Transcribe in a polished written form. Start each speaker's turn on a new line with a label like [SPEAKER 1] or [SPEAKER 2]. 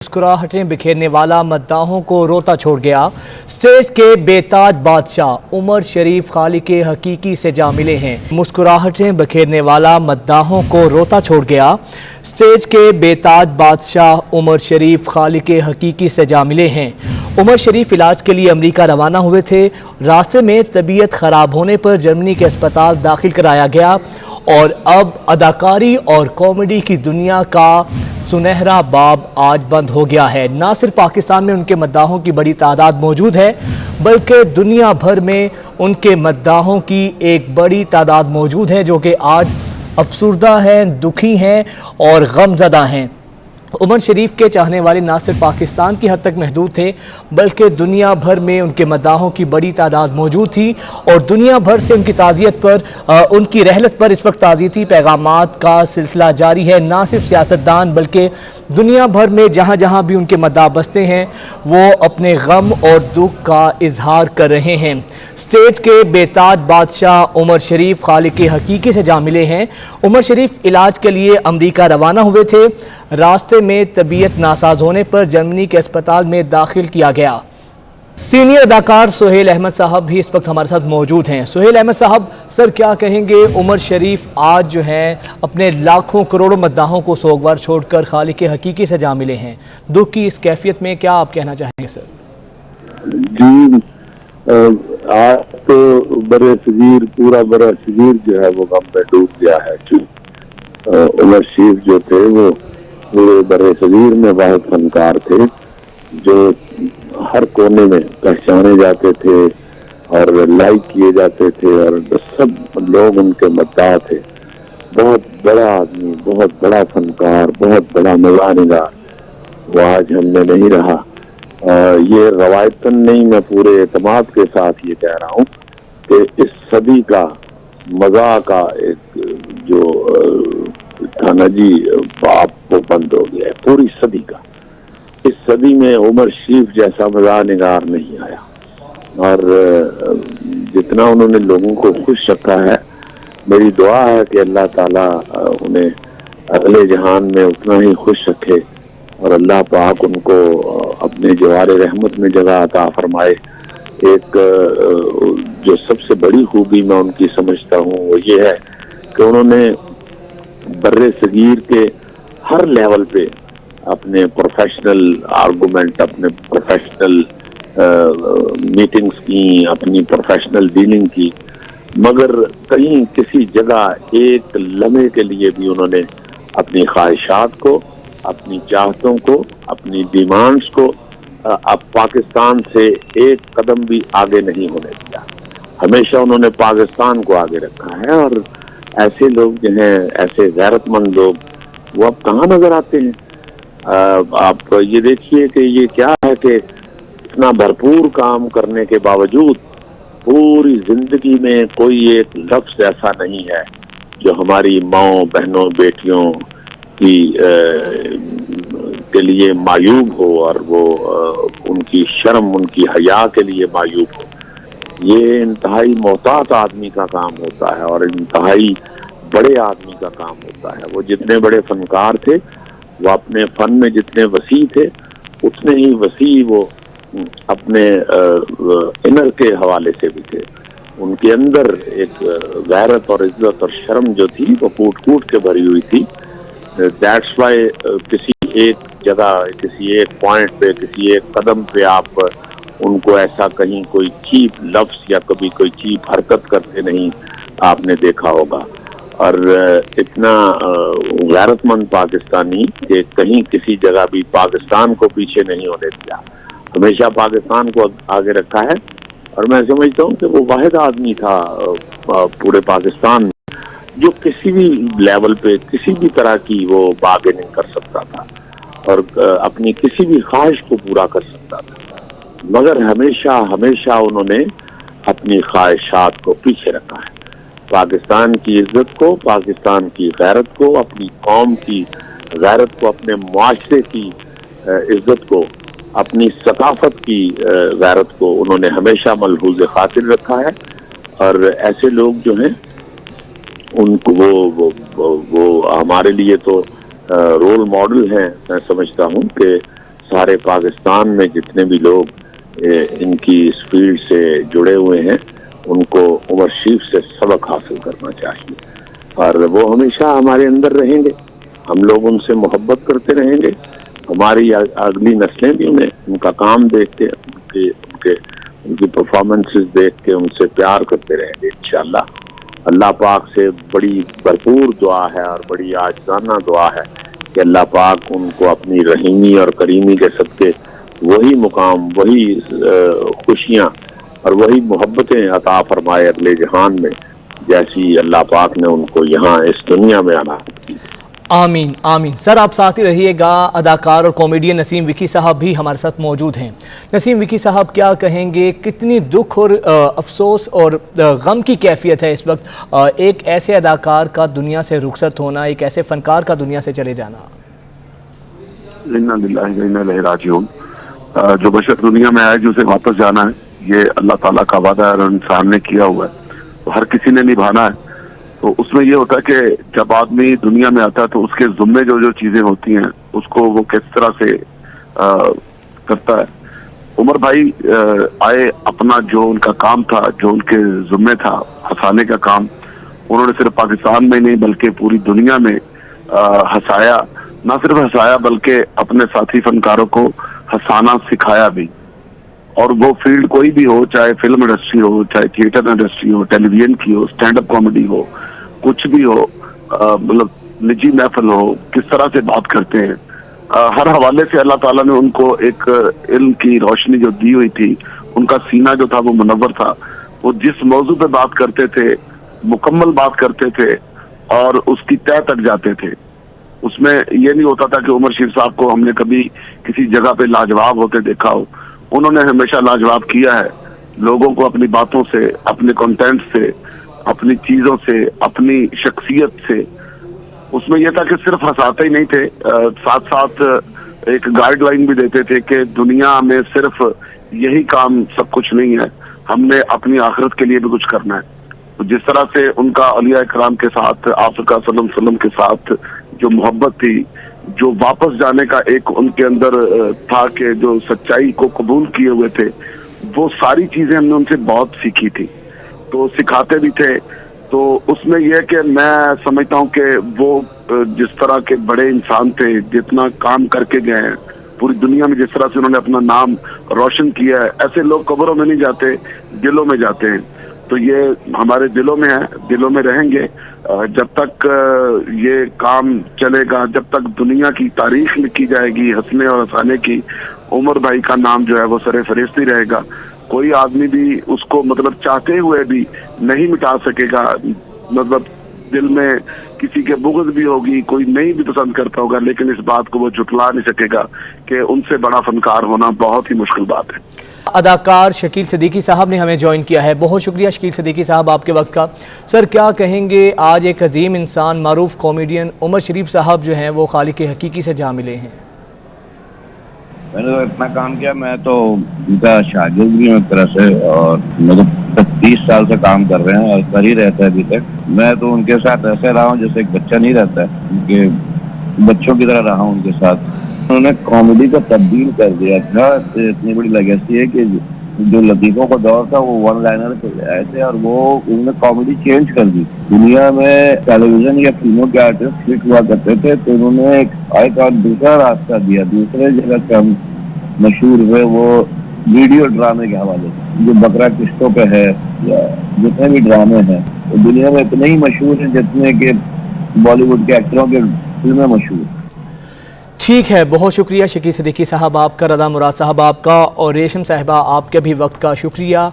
[SPEAKER 1] मुस्कुराहटें बिखेरने वाला मद्दाहों को रोता छोड़ गया। स्टेज के बेताज बादशाह उमर शरीफ खालिक हकीकी से जा मिले हैं। मुस्कुराहटें बिखेरने वाला मद्दाहों को रोता छोड़ गया। स्टेज के बेताज बादशाह उमर शरीफ खालिक हकीकी से जा मिले हैं। उमर शरीफ इलाज के लिए अमेरिका रवाना हुए थे। रास्ते में तबीयत खराब होने पर जर्मनी के अस्पताल दाखिल कराया गया और अब अदाकारी और कॉमेडी की दुनिया का सुनहरा बाब आज बंद हो गया है। ना सिर्फ पाकिस्तान में उनके मद्दाहों की बड़ी तादाद मौजूद है, बल्कि दुनिया भर में उनके मद्दाहों की एक बड़ी तादाद मौजूद है जो कि आज अफसुर्दा हैं, दुखी हैं और गमज़दा हैं। उमर शरीफ के चाहने वाले ना सिर्फ पाकिस्तान की हद तक महदूद थे, बल्कि दुनिया भर में उनके मद्दाहों की बड़ी तादाद मौजूद थी और दुनिया भर से उनकी ताज़ियत पर, उनकी रहलत पर इस वक्त ताज़ियती पैगामात का सिलसिला जारी है। ना सिर्फ सियासतदान बल्कि दुनिया भर में जहाँ जहाँ भी उनके मद्दाह बसते हैं वो अपने गम और दुख का इजहार कर रहे हैं। स्टेज के बेताज बादशाह उमर शरीफ खालिक हकीकी से जा मिले हैं। उमर शरीफ इलाज के लिए अमेरिका रवाना हुए थे। रास्ते में तबीयत नासाज होने पर जर्मनी के अस्पताल में दाखिल किया गया। सीनियर अदाकार सुहेल अहमद साहब भी इस वक्त हमारे साथ मौजूद हैं। सुहेल अहमद साहब, सर क्या कहेंगे, उमर शरीफ आज जो हैं अपने लाखों करोड़ों मद्दाहों को सोगवार छोड़कर खालिक हकीकी से जा मिले हैं। दुख की इस कैफियत में क्या आप कहना चाहेंगे सर?
[SPEAKER 2] जी, आज तो बड़े सगीर, पूरा बड़ा सगीर जो है वो गम में डूब गया है। उमर शरीफ जो थे वो पूरे बड़े सगीर में बहुत फनकार थे जो हर कोने में पहचाने जाते थे और लाइक किए जाते थे और सब लोग उनके मद्दाह थे। बहुत बड़ा आदमी, बहुत बड़ा फनकार, बहुत बड़ा निगार वो आज हमने नहीं रहा। ये रवायतन नहीं, मैं पूरे एतमाद के साथ ये कह रहा हूँ कि इस सदी का मज़ा का एक जो थाना जी बाप वो बंद हो गया है, पूरी सदी का। इस सदी में उमर शरीफ जैसा मज़ा निगार नहीं आया और जितना उन्होंने लोगों को खुश रखा है, मेरी दुआ है कि अल्लाह ताला उन्हें अगले जहान में उतना ही खुश रखे और अल्लाह पाक उनको अपने जवारे रहमत में जगह अता फरमाए। एक जो सबसे बड़ी खूबी मैं उनकी समझता हूँ वो ये है कि उन्होंने बर्रे सगीर के हर लेवल पे अपने प्रोफेशनल आर्गूमेंट, अपने प्रोफेशनल मीटिंग्स की, अपनी प्रोफेशनल डीलिंग की, मगर कहीं किसी जगह एक लम्हे के लिए भी उन्होंने अपनी ख्वाहिशात को, अपनी चाहतों को, अपनी डिमांड्स को अब पाकिस्तान से एक कदम भी आगे नहीं होने दिया। हमेशा उन्होंने पाकिस्तान को आगे रखा है और ऐसे लोग जो हैं, ऐसे गैरतमंद लोग, वो अब कहाँ नजर आते हैं? आप ये देखिए कि ये क्या है कि इतना भरपूर काम करने के बावजूद पूरी जिंदगी में कोई एक लफ्ज ऐसा नहीं है जो हमारी माओ, बहनों, बेटियों की के लिए मायूब हो और वो उनकी शर्म, उनकी हया के लिए मायूब हो। ये इंतहाई मोहतात आदमी का काम होता है और इंतहाई बड़े आदमी का काम होता है। वो जितने बड़े फनकार थे, वो अपने फन में जितने वसी थे, उतने ही वसी वो अपने इनर के हवाले से भी थे। उनके अंदर एक गैरत और इज्जत और शर्म जो थी वो कूट कूट के भरी हुई थी। दैट्स वाई किसी एक जगह, किसी एक पॉइंट पे, किसी एक कदम पे आप उनको ऐसा कहीं कोई चीप लफ्ज या कभी कोई चीप हरकत करते नहीं आपने देखा होगा। और इतना गैरतमंद पाकिस्तानी कि कहीं किसी जगह भी पाकिस्तान को पीछे नहीं होने दिया, हमेशा पाकिस्तान को आगे रखा है। और मैं समझता हूँ कि वो वाहिद आदमी था पूरे पाकिस्तान में जो किसी भी लेवल पे किसी भी तरह की वो बार्गेनिंग कर सकता था और अपनी किसी भी ख्वाहिश को पूरा कर सकता था, मगर हमेशा हमेशा उन्होंने अपनी ख्वाहिशात को पीछे रखा है। पाकिस्तान की इज्जत को, पाकिस्तान की गैरत को, अपनी कौम की गैरत को, अपने मुआशरे की इज्जत को, अपनी सकाफत की गैरत को उन्होंने हमेशा मलहूज़ खातिर रखा है। और ऐसे लोग जो हैं उनको वो हमारे लिए तो रोल मॉडल हैं। मैं समझता हूँ कि सारे पाकिस्तान में जितने भी लोग इनकी इस फील्ड से जुड़े हुए हैं उनको उमर शरीफ से सबक हासिल करना चाहिए और वो हमेशा हमारे अंदर रहेंगे। हम लोग उनसे मोहब्बत करते रहेंगे, हमारी अगली नस्लें भी उन्हें उनका काम देख के उनकी परफॉर्मेंसेस देख के उनसे प्यार करते रहेंगे इंशाअल्लाह। अल्लाह पाक से बड़ी भरपूर दुआ है और बड़ी आजिज़ाना दुआ है कि अल्लाह पाक उनको अपनी रहीमी और करीमी के सदके वही मुकाम, वही खुशियाँ और वही मोहब्बतें अता फरमाए अगले जहान में जैसी अल्लाह पाक ने उनको यहाँ इस दुनिया में अनायत की।
[SPEAKER 1] आमीन आमीन। सर आप साथ ही रहिएगा। अदाकार और कॉमेडियन नसीम विकी साहब भी हमारे साथ मौजूद हैं। नसीम विकी साहब, क्या कहेंगे, कितनी दुख और अफसोस और गम की कैफियत है इस वक्त एक ऐसे अदाकार का दुनिया से रुखसत होना, एक ऐसे फनकार का दुनिया से चले जाना?
[SPEAKER 3] इन्ना लिल्लाहि व इन्ना इलैहि राजिऊन। जो बशर दुनिया में आया जो उसे वापस जाना है, ये अल्लाह ताला का वादा है और इंसान ने किया हुआ है, तो हर किसी ने निभाना है। तो उसमें ये होता है कि जब आदमी दुनिया में आता है तो उसके जुम्मे जो जो चीजें होती हैं उसको वो किस तरह से करता है। उमर भाई आए, अपना जो उनका काम था, जो उनके जुम्मे था हंसाने का काम, उन्होंने सिर्फ पाकिस्तान में नहीं बल्कि पूरी दुनिया में हंसाया। ना सिर्फ हंसाया बल्कि अपने साथी फनकारों को हंसाना सिखाया भी। और वो फील्ड कोई भी हो, चाहे फिल्म इंडस्ट्री हो, चाहे थिएटर इंडस्ट्री हो, टेलीविजन की हो, स्टैंड अप कॉमेडी हो, कुछ भी हो, मतलब निजी महफिल हो, किस तरह से बात करते हैं, हर हवाले से अल्लाह ताला ने उनको एक इल्म की रोशनी जो दी हुई थी, उनका सीना जो था वो मुनव्वर था। वो जिस मौजू पे बात करते थे मुकम्मल बात करते थे और उसकी तह तक जाते थे। उसमें ये नहीं होता था कि उमर शरीफ साहब को हमने कभी किसी जगह पे लाजवाब होते देखा हो। उन्होंने हमेशा लाजवाब किया है लोगों को अपनी बातों से, अपने कंटेंट से, अपनी चीजों से, अपनी शख्सियत से। उसमें यह था कि सिर्फ हंसाते ही नहीं थे, साथ साथ एक गाइडलाइन भी देते थे कि दुनिया में सिर्फ यही काम सब कुछ नहीं है, हमने अपनी आखिरत के लिए भी कुछ करना है। तो जिस तरह से उनका औलिया इकराम के साथ, आका सल्लल्लाहु अलैहि वसल्लम के साथ जो मोहब्बत थी, जो वापस जाने का एक उनके अंदर था कि जो सच्चाई को कबूल किए हुए थे, वो सारी चीजें हमने उनसे बहुत सीखी थी। तो सिखाते भी थे। तो उसमें यह कि मैं समझता हूँ कि वो जिस तरह के बड़े इंसान थे, जितना काम करके गए हैं पूरी दुनिया में, जिस तरह से उन्होंने अपना नाम रोशन किया है, ऐसे लोग कब्रों में नहीं जाते, दिलों में जाते हैं। तो ये हमारे दिलों में है, दिलों में रहेंगे जब तक ये काम चलेगा, जब तक दुनिया की तारीख लिखी जाएगी हंसने और हंसाने की, उमर भाई का नाम जो है वो सरे फरिश्ती रहेगा। कोई आदमी भी उसको मतलब चाहते हुए भी नहीं मिटा सकेगा। मतलब दिल में किसी के बुग़्ज़ भी होगी, कोई नहीं भी पसंद करता होगा, लेकिन इस बात को वो झुठला नहीं सकेगा कि उनसे बड़ा फनकार होना बहुत ही मुश्किल बात है।
[SPEAKER 1] अदाकार शकील सिद्दीकी साहब ने हमें ज्वाइन किया है। बहुत शुक्रिया शकील सिद्दीकी साहब आपके वक्त का। सर क्या कहेंगे, आज एक अजीम इंसान, मारूफ कॉमेडियन उमर शरीफ साहब जो हैं वो खालिक हकीकी से जा मिले हैं।
[SPEAKER 4] मैंने तो इतना काम किया, मैं तो उनका शागिर्द भी हूँ एक तरह से, और मतलब 30 साल से काम कर रहे हैं और कर ही रहता है अभी तक। मैं तो उनके साथ ऐसे रहा हूँ जैसे एक बच्चा नहीं रहता है, उनके बच्चों की तरह रहा हूँ उनके साथ। उन्होंने कॉमेडी को तब्दील कर दिया था। इतनी बड़ी लेगेसी है कि जो लतीफों का दौर था वो वन लाइनर पे आए थे और वो उन्होंने कॉमेडी चेंज कर दी। दुनिया में टेलीविजन या फिल्मों के आर्टिस्ट हिट हुआ करते थे, तो उन्होंने एक और दूसरा रास्ता दिया। दूसरे जगह से हम मशहूर हुए वो वीडियो ड्रामे के हवाले से, जो बकरा किस्तों पे है या जितने भी ड्रामे हैं वो दुनिया में इतने ही मशहूर हैं जितने के बॉलीवुड के एक्टरों के फिल्में मशहूर।
[SPEAKER 1] ठीक है, बहुत शुक्रिया शकील सिद्दीकी साहब आपका, रज़ा मुराद साहब आपका और रेशम साहिबा आपके भी वक्त का शुक्रिया।